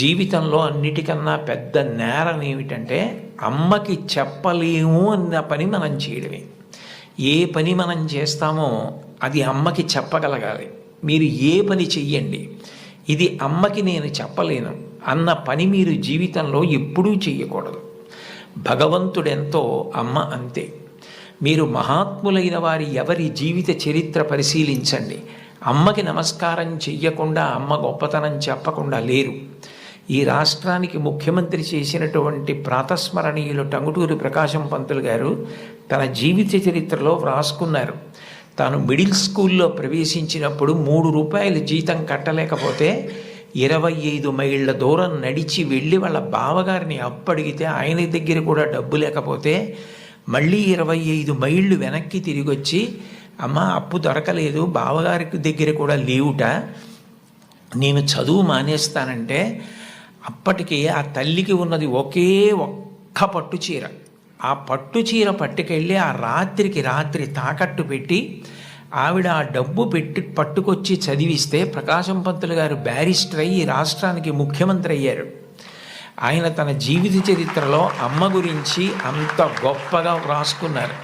జీవితంలో అన్నిటికన్నా పెద్ద నేరం ఏమిటంటే అమ్మకి చెప్పలేము అన్న పని మనం చేయడమే. ఏ పని మనం చేస్తామో అది అమ్మకి చెప్పగలగాలి. మీరు ఏ పని చెయ్యండి, ఇది అమ్మకి నేను చెప్పలేను అన్న పని మీరు జీవితంలో ఎప్పుడూ చెయ్యకూడదు. భగవంతుడెంతో అమ్మ అంతే. మీరు మహాత్ములైన వారి ఎవరి జీవిత చరిత్ర పరిశీలించండి. అమ్మకి నమస్కారం చెయ్యకుండా, అమ్మ గొప్పతనం చెప్పకుండా లేరు. ఈ రాష్ట్రానికి ముఖ్యమంత్రి చేసినటువంటి ప్రాతస్మరణీయులు టంగుటూరి ప్రకాశం పంతులు గారు తన జీవిత చరిత్రలో వ్రాసుకున్నారు. తాను మిడిల్ స్కూల్లో ప్రవేశించినప్పుడు 3 రూపాయలు జీతం కట్టలేకపోతే 25 మైళ్ళ దూరం నడిచి వెళ్ళి వాళ్ళ బావగారిని అప్పడిగితే ఆయన దగ్గర కూడా డబ్బు లేకపోతే మళ్ళీ 25 మైళ్ళు వెనక్కి తిరిగి వచ్చి, అమ్మ అప్పు దొరకలేదు, బావగారికి దగ్గర కూడా లేవుట, నేను చదువు మానేస్తానంటే అప్పటికి ఆ తల్లికి ఉన్నది ఒకే ఒక్క పట్టు చీర. ఆ పట్టు చీర పట్టుకెళ్ళి ఆ రాత్రికి రాత్రి తాకట్టు పెట్టి ఆవిడ ఆ డబ్బు పెట్టి పట్టుకొచ్చి చదివిస్తే ప్రకాశం పంతులు గారు బ్యారిస్టర్ అయ్యి రాష్ట్రానికి ముఖ్యమంత్రి అయ్యారు. ఆయన తన జీవిత చరిత్రలో అమ్మ గురించి అంత గొప్పగా వ్రాసుకున్నారు.